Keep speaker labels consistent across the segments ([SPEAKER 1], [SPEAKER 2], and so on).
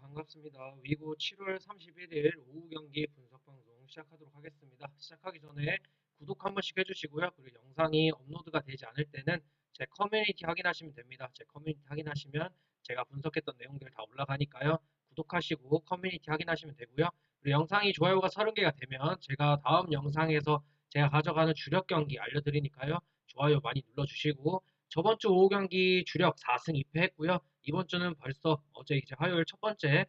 [SPEAKER 1] 반갑습니다. 위고 7월 31일 오후 경기 분석 방송 시작하도록 하겠습니다. 시작하기 전에 구독 한 번씩 해주시고요. 그리고 영상이 업로드가 되지 않을 때는 제 커뮤니티 확인하시면 됩니다. 제 커뮤니티 확인하시면 제가 분석했던 내용들 다 올라가니까요. 구독하시고 커뮤니티 확인하시면 되고요. 그리고 영상이 좋아요가 30개가 되면 제가 다음 영상에서 제가 가져가는 주력 경기 알려드리니까요. 좋아요 많이 눌러주시고 저번 주 오후 경기 주력 4승 2패 했고요. 이번 주는 벌써 어제 이제 화요일 첫 번째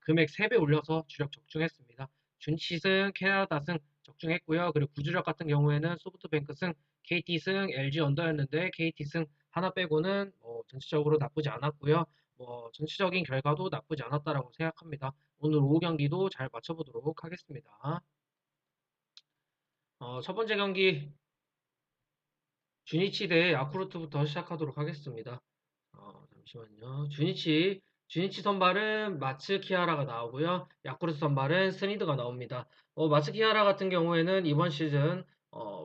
[SPEAKER 1] 금액 3배 올려서 주력 적중했습니다. 준치승, 캐나다승 적중했고요. 그리고 구주력 같은 경우에는 소프트뱅크승, KT승, LG 언더였는데 KT승 하나 빼고는 전체적으로 나쁘지 않았고요. 전체적인 결과도 나쁘지 않았다라고 생각합니다. 오늘 오후 경기도 잘 맞춰보도록 하겠습니다. 첫 번째 경기 주니치 대 야쿠르트부터 시작하도록 하겠습니다. 잠시만요. 주니치 선발은 마츠 키하라가 나오고요. 야쿠르트 선발은 스니드가 나옵니다. 마츠 키하라 같은 경우에는 이번 시즌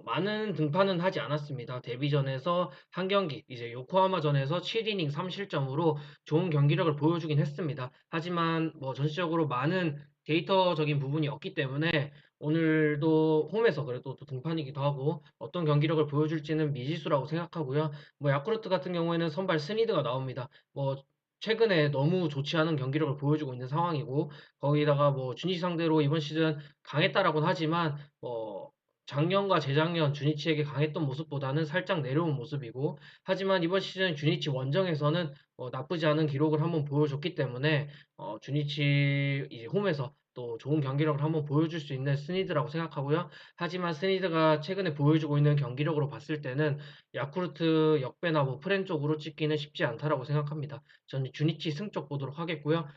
[SPEAKER 1] 많은 등판은 하지 않았습니다. 데뷔전에서 한 경기, 이제 요코하마전에서 7이닝 3실점으로 좋은 경기력을 보여주긴 했습니다. 하지만 전체적으로 많은 데이터적인 부분이 없기 때문에 오늘도 홈에서 그래도 또 등판이기도 하고 어떤 경기력을 보여줄지는 미지수라고 생각하고요. 야쿠르트 같은 경우에는 선발 스니드가 나옵니다. 최근에 너무 좋지 않은 경기력을 보여주고 있는 상황이고 거기다가 주니치 상대로 이번 시즌 강했다라고는 하지만 작년과 재작년 주니치에게 강했던 모습보다는 살짝 내려온 모습이고 하지만 이번 시즌 주니치 원정에서는 나쁘지 않은 기록을 한번 보여줬기 때문에 주니치 이제 홈에서 또 좋은 경기력을 한번 보여줄 수 있는 스니드라고 생각하고요. 하지만 스니드가 최근에 보여주고 있는 경기력으로 봤을 때는 야쿠르트 역배나 프렌 쪽으로 찍기는 쉽지 않다라고 생각합니다. 저는 주니치 승 쪽 보도록 하겠고요.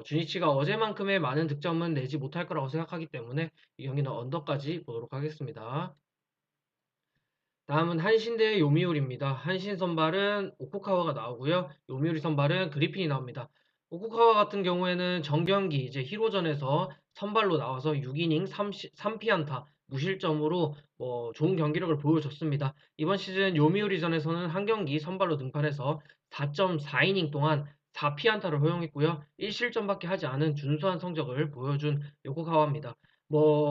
[SPEAKER 1] 주니치가 어제만큼의 많은 득점은 내지 못할 거라고 생각하기 때문에 이 경기는 언더까지 보도록 하겠습니다. 다음은 한신 대 요미우리입니다. 한신 선발은 오쿠카와가 나오고요. 요미우리 선발은 그리핀이 나옵니다. 오쿠카와 같은 경우에는 정경기 이제 히로전에서 선발로 나와서 6이닝 3피안타 무실점으로 좋은 경기력을 보여줬습니다. 이번 시즌 요미우리전에서는 한 경기 선발로 등판해서 4.4이닝 동안 4피안타를 허용했고요. 1실점밖에 하지 않은 준수한 성적을 보여준 요코카와입니다.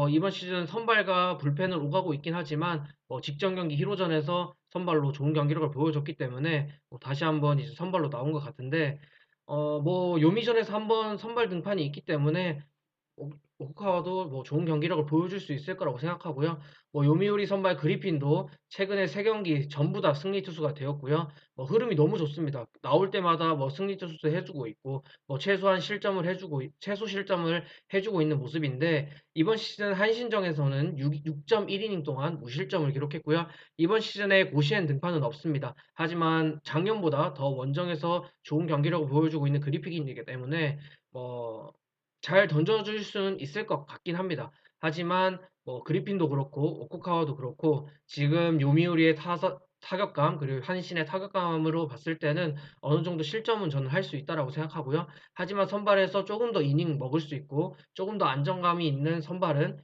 [SPEAKER 1] 이번 시즌 선발과 불펜을 오가고 있긴 하지만 직전 경기 히로전에서 선발로 좋은 경기력을 보여줬기 때문에 다시 한번 이제 선발로 나온 것 같은데 요미전에서 한번 선발 등판이 있기 때문에 오카와도 좋은 경기력을 보여줄 수 있을 거라고 생각하고요. 요미우리 선발 그리핀도 최근에 세 경기 전부 다 승리 투수가 되었고요. 흐름이 너무 좋습니다. 나올 때마다 승리 투수 해주고 있고 최소한 최소 실점을 해주고 있는 모습인데 이번 시즌 한신정에서는 6.1이닝 동안 무실점을 기록했고요. 이번 시즌에 고시엔 등판은 없습니다. 하지만 작년보다 더 원정에서 좋은 경기력을 보여주고 있는 그리핀이기 때문에 잘 던져줄 수는 있을 것 같긴 합니다. 하지만 그리핀도 그렇고 오쿠카와도 그렇고 지금 요미우리의 타격감 그리고 한신의 타격감으로 봤을 때는 어느 정도 실점은 저는 할 수 있다라고 생각하고요. 하지만 선발에서 조금 더 이닝 먹을 수 있고 조금 더 안정감이 있는 선발은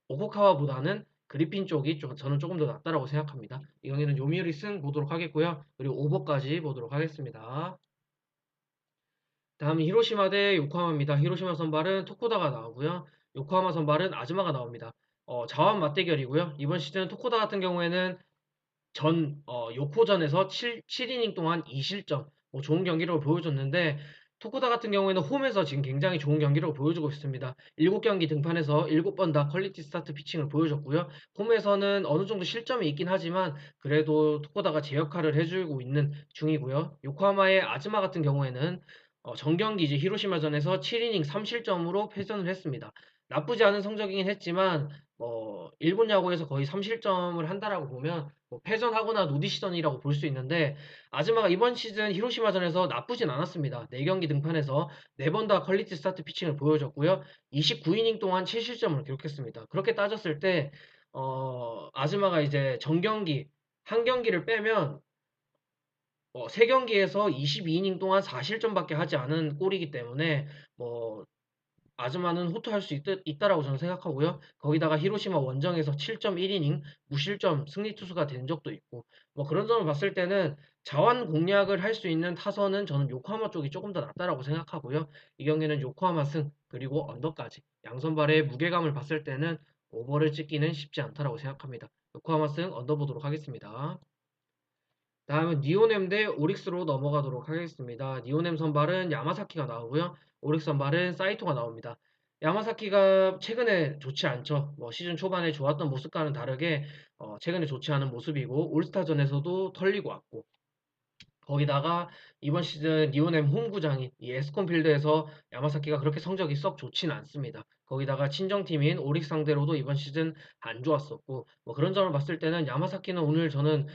[SPEAKER 1] 오쿠카와보다는 그리핀 쪽이 저는 조금 더 낫다라고 생각합니다. 이 경기는 요미우리 승 보도록 하겠고요. 그리고 오버까지 보도록 하겠습니다. 다음은 히로시마 대 요코하마입니다. 히로시마 선발은 토코다가 나오고요. 요코하마 선발은 아즈마가 나옵니다. 자완 맞대결이고요. 이번 시즌 토코다 같은 경우에는 요코전에서 7이닝 동안 2실점, 좋은 경기력을 보여줬는데, 토코다 같은 경우에는 홈에서 지금 굉장히 좋은 경기력을 보여주고 있습니다. 7경기 등판해서 7번 다 퀄리티 스타트 피칭을 보여줬고요. 홈에서는 어느 정도 실점이 있긴 하지만, 그래도 토코다가 제 역할을 해주고 있는 중이고요. 요코하마의 아즈마 같은 경우에는 정경기 이제 히로시마전에서 7이닝 3실점으로 패전을 했습니다. 나쁘지 않은 성적이긴 했지만, 일본 야구에서 거의 3실점을 한다라고 보면, 패전하거나 노디시전이라고 볼 수 있는데 아즈마가 이번 시즌 히로시마전에서 나쁘진 않았습니다. 4경기 등판해서 4번 다 퀄리티 스타트 피칭을 보여줬고요. 29이닝 동안 7실점을 기록했습니다. 그렇게 따졌을 때 아즈마가 이제 정경기 한 경기를 빼면 3경기에서 22이닝 동안 4실점밖에 하지 않은 꼴이기 때문에 뭐 아즈마는 호투할 수 있다라고 저는 생각하고요. 거기다가 히로시마 원정에서 7.1이닝 무실점 승리 투수가 된 적도 있고 뭐 그런 점을 봤을 때는 자원 공략을 할 수 있는 타선은 저는 요코하마 쪽이 조금 더 낫다라고 생각하고요. 이 경기는 요코하마 승 그리고 언더까지 양선발의 무게감을 봤을 때는 오버를 찍기는 쉽지 않다라고 생각합니다. 요코하마 승 언더 보도록 하겠습니다. 다음은 니오넴 대 오릭스로 넘어가도록 하겠습니다. 니오넴 선발은 야마사키가 나오고요. 오릭스 선발은 사이토가 나옵니다. 야마사키가 최근에 좋지 않죠. 뭐 시즌 초반에 좋았던 모습과는 다르게 최근에 좋지 않은 모습이고 올스타전에서도 털리고 왔고 거기다가 이번 시즌 니오넴 홈구장인 이 에스콘필드에서 야마사키가 그렇게 성적이 썩 좋진 않습니다. 거기다가 친정팀인 오릭스 상대로도 이번 시즌 안 좋았었고 뭐 그런 점을 봤을 때는 야마사키는 오늘 저는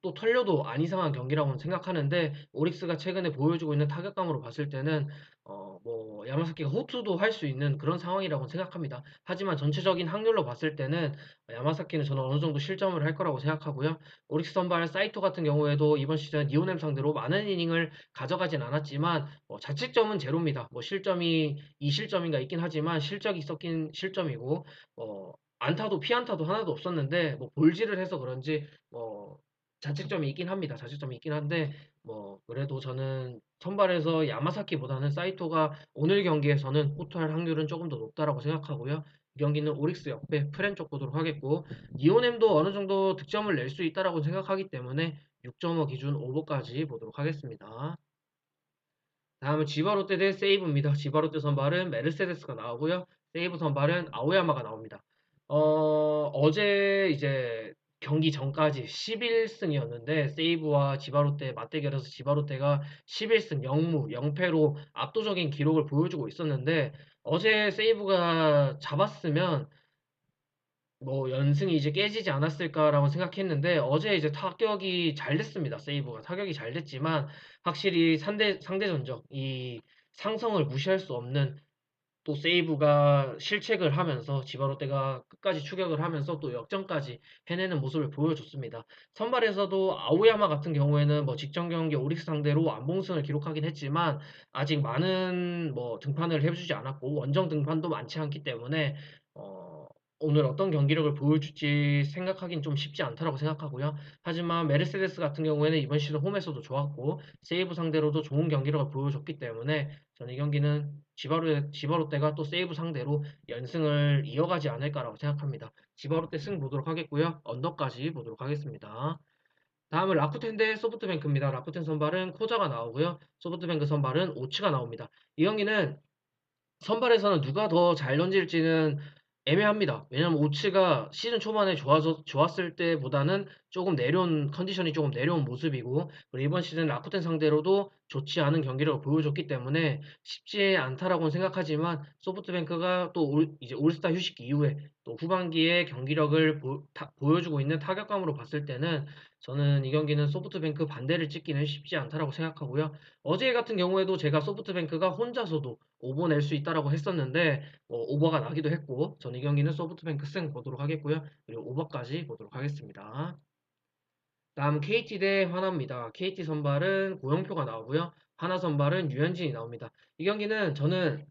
[SPEAKER 1] 또 털려도 안 이상한 경기라고 생각하는데 오릭스가 최근에 보여주고 있는 타격감으로 봤을 때는 뭐 야마사키가 호투도 할 수 있는 그런 상황이라고 생각합니다. 하지만 전체적인 확률로 봤을 때는 야마사키는 저는 어느 정도 실점을 할 거라고 생각하고요. 오릭스 선발 사이토 같은 경우에도 이번 시즌 니오넴 상대로 많은 이닝을 가져가진 않았지만 자책점은 제로입니다. 뭐 실점이 2실점인가 있긴 하지만 실적이 섞인 실점이고 안타도 피안타도 하나도 없었는데 뭐 볼질을 해서 그런지 자책점이 있긴 합니다. 자책점이 있긴 한데 뭐 그래도 저는 선발에서 야마사키보다는 사이토가 오늘 경기에서는 호투할 확률은 조금 더 높다라고 생각하고요. 이 경기는 오릭스 역배 프렌 쪽 보도록 하겠고 니오넴도 어느 정도 득점을 낼 수 있다라고 생각하기 때문에 6.5 기준 오버까지 보도록 하겠습니다. 다음은 지바롯데 대 세이브입니다. 지바롯데 선발은 메르세데스가 나오고요. 세이브 선발은 아오야마가 나옵니다. 어제 이제 경기 전까지 11승이었는데 세이브와 지바롯데 맞대결에서 지바롯데가 11승 0무 0패로 압도적인 기록을 보여주고 있었는데 어제 세이브가 잡았으면 뭐 연승이 이제 깨지지 않았을까라고 생각했는데 어제 이제 타격이 잘 됐습니다. 세이브가 타격이 잘 됐지만 확실히 상대 전적 이 상성을 무시할 수 없는 또 세이브가 실책을 하면서 지바로떼가 끝까지 추격을 하면서 또 역전까지 해내는 모습을 보여줬습니다. 선발에서도 아오야마 같은 경우에는 뭐 직전 경기 오릭스 상대로 안봉승을 기록하긴 했지만 아직 많은 뭐 등판을 해주지 않았고 원정 등판도 많지 않기 때문에 어, 오늘 어떤 경기력을 보여줄지 생각하긴 좀 쉽지 않다라고 생각하고요. 하지만 메르세데스 같은 경우에는 이번 시즌 홈에서도 좋았고 세이브 상대로도 좋은 경기력을 보여줬기 때문에 저는 이 경기는 지바로떼가 또 세이브 상대로 연승을 이어가지 않을까라고 생각합니다. 지바로떼 승 보도록 하겠고요. 언더까지 보도록 하겠습니다. 다음은 라쿠텐 대 소프트뱅크입니다. 라쿠텐 선발은 코자가 나오고요. 소프트뱅크 선발은 오츠가 나옵니다. 이 경기는 선발에서는 누가 더 잘 던질지는 애매합니다. 왜냐면 오츠가 시즌 초반에 좋았을 때보다는 조금 내려온, 컨디션이 조금 내려온 모습이고, 그리고 이번 시즌 라쿠텐 상대로도 좋지 않은 경기력을 보여줬기 때문에 쉽지 않다라고는 생각하지만, 소프트뱅크가 또 이제 올스타 휴식 이후에 또 후반기에 경기력을 보여주고 있는 타격감으로 봤을 때는 저는 이 경기는 소프트뱅크 반대를 찍기는 쉽지 않다라고 생각하고요. 어제 같은 경우에도 제가 소프트뱅크가 혼자서도 오버 낼 수 있다라고 했었는데 오버가 나기도 했고 전 이 경기는 소프트뱅크 승 보도록 하겠고요. 그리고 오버까지 보도록 하겠습니다. 다음 KT 대 하나입니다. KT 선발은 고영표가 나오고요. 하나 선발은 유현진이 나옵니다. 이 경기는 저는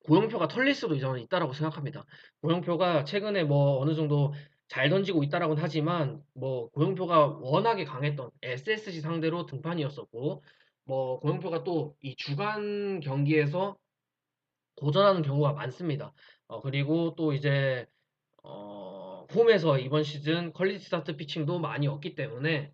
[SPEAKER 1] 고영표가 털릴 수도 저는 있다라고 생각합니다. 고영표가 최근에 뭐 어느 정도 잘 던지고 있다라고는 하지만 뭐 고영표가 워낙에 강했던 SSG 상대로 등판이었었고 뭐 고영표가 또 이 주간 경기에서 고전하는 경우가 많습니다. 그리고 또 이제 홈에서 이번 시즌 퀄리티 스타트 피칭도 많이 없기 때문에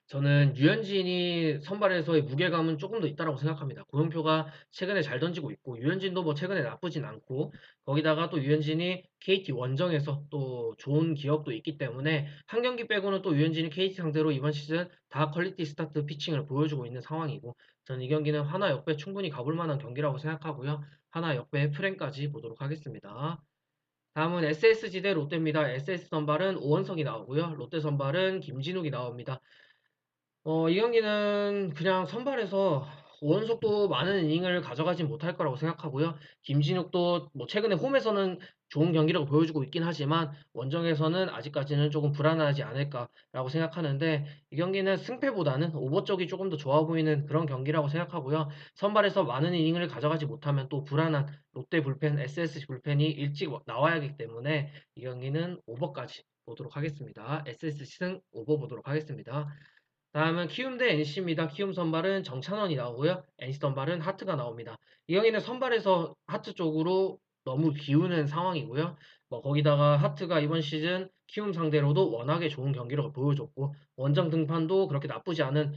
[SPEAKER 1] 저는 유현진이 선발에서의 무게감은 조금 더 있다라고 생각합니다. 고영표가 최근에 잘 던지고 있고 유현진도 뭐 최근에 나쁘진 않고 거기다가 또 유현진이 KT 원정에서 또 좋은 기억도 있기 때문에 한 경기 빼고는 또 유현진이 KT 상대로 이번 시즌 다 퀄리티 스타트 피칭을 보여주고 있는 상황이고 저는 이 경기는 하나 역배 충분히 가볼 만한 경기라고 생각하고요. 하나 역배 프랭까지 보도록 하겠습니다. 다음은 SSG 대 롯데입니다. SS 선발은 오원석이 나오고요. 롯데 선발은 김진욱이 나옵니다. 이 경기는 그냥 선발에서 오원석도 많은 이닝을 가져가진 못할 거라고 생각하고요. 김진욱도 뭐 최근에 홈에서는 좋은 경기력을 보여주고 있긴 하지만 원정에서는 아직까지는 조금 불안하지 않을까라고 생각하는데 이 경기는 승패보다는 오버 쪽이 조금 더 좋아 보이는 그런 경기라고 생각하고요. 선발에서 많은 이닝을 가져가지 못하면 또 불안한 롯데 불펜, SSG 불펜이 일찍 나와야 하기 때문에 이 경기는 오버까지 보도록 하겠습니다. SSG 승 오버 보도록 하겠습니다. 다음은 키움 대 NC입니다. 키움 선발은 정찬원이 나오고요. NC 선발은 하트가 나옵니다. 이 경기는 선발에서 하트 쪽으로 너무 기우는 상황이고요. 뭐 거기다가 하트가 이번 시즌 키움 상대로도 워낙에 좋은 경기력을 보여줬고 원정 등판도 그렇게 나쁘지 않은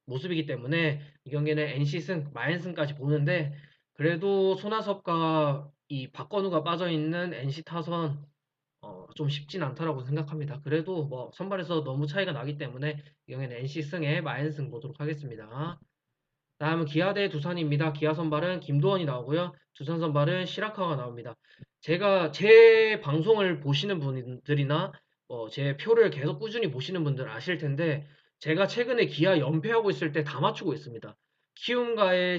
[SPEAKER 1] 모습이기 때문에 이 경기는 NC 승, 마인승까지 보는데 그래도 손아섭과 이 박건우가 빠져있는 NC 타선 좀 쉽진 않다라고 생각합니다. 그래도 뭐 선발에서 너무 차이가 나기 때문에 이 경기는 NC 승에 마인승 보도록 하겠습니다. 다음은 기아 대 두산입니다. 기아 선발은 김도원이 나오고요. 두산 선발은 시라카가 나옵니다. 제가 제 방송을 보시는 분들이나 제 표를 계속 꾸준히 보시는 분들 아실 텐데 제가 최근에 기아 연패하고 있을 때 다 맞추고 있습니다. 키움과의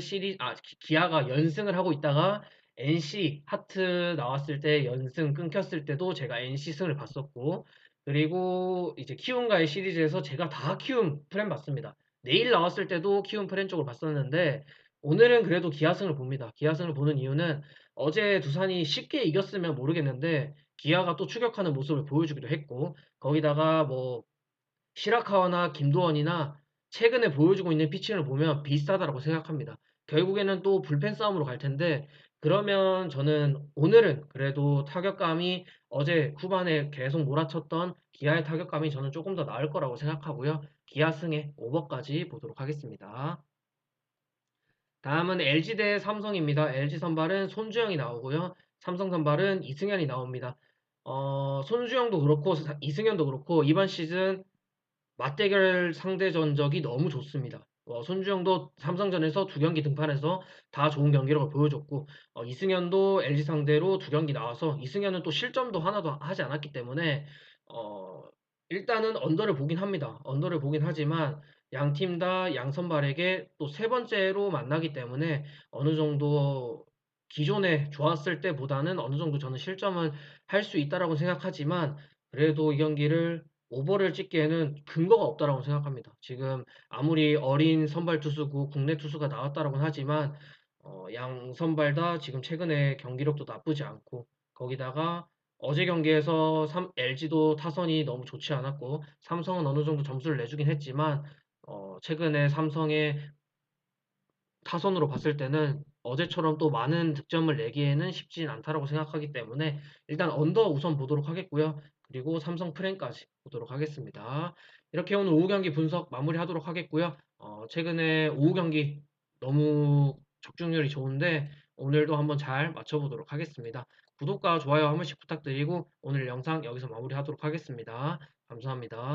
[SPEAKER 1] 기아가 연승을 하고 있다가 NC 하트 나왔을 때 연승 끊겼을 때도 제가 NC 승을 봤었고 그리고 이제 키움과의 시리즈에서 제가 다 키움 프렌 봤습니다. 내일 나왔을 때도 키움 프렌 쪽을 봤었는데 오늘은 그래도 기아승을 봅니다. 기아승을 보는 이유는 어제 두산이 쉽게 이겼으면 모르겠는데 기아가 또 추격하는 모습을 보여주기도 했고 거기다가 뭐 시라카와나 김도원이나 최근에 보여주고 있는 피칭을 보면 비슷하다라고 생각합니다. 결국에는 또 불펜 싸움으로 갈 텐데 그러면 저는 오늘은 그래도 타격감이 어제 후반에 계속 몰아쳤던 기아의 타격감이 저는 조금 더 나을 거라고 생각하고요. 기아 승의 오버까지 보도록 하겠습니다. 다음은 LG 대 삼성입니다. LG 선발은 손주영이 나오고요. 삼성 선발은 이승현이 나옵니다. 손주영도 그렇고 이승현도 그렇고 이번 시즌 맞대결 상대 전적이 너무 좋습니다. 손주영도 삼성전에서 두 경기 등판해서 다 좋은 경기력을 보여줬고 이승현도 LG 상대로 두 경기 나와서 이승현은 또 실점도 하나도 하지 않았기 때문에 어, 일단은 언더를 보긴 합니다. 언더를 보긴 하지만 양 팀 다 양 선발에게 또 세 번째로 만나기 때문에 어느 정도 기존에 좋았을 때보다는 어느 정도 저는 실점은 할 수 있다라고 생각하지만 그래도 이 경기를 오버를 찍기에는 근거가 없다라고 생각합니다. 지금 아무리 어린 선발 투수고 국내 투수가 나왔다라고는 하지만 양 선발 다 지금 최근에 경기력도 나쁘지 않고 거기다가 어제 경기에서 LG도 타선이 너무 좋지 않았고 삼성은 어느 정도 점수를 내주긴 했지만 최근에 삼성의 타선으로 봤을 때는 어제처럼 또 많은 득점을 내기에는 쉽진 않다라고 생각하기 때문에 일단 언더 우선 보도록 하겠고요. 그리고 삼성 프랜까지 보도록 하겠습니다. 이렇게 오늘 오후 경기 분석 마무리하도록 하겠고요. 최근에 오후 경기 너무 적중률이 좋은데 오늘도 한번 잘 맞춰보도록 하겠습니다. 구독과 좋아요 한 번씩 부탁드리고 오늘 영상 여기서 마무리하도록 하겠습니다. 감사합니다.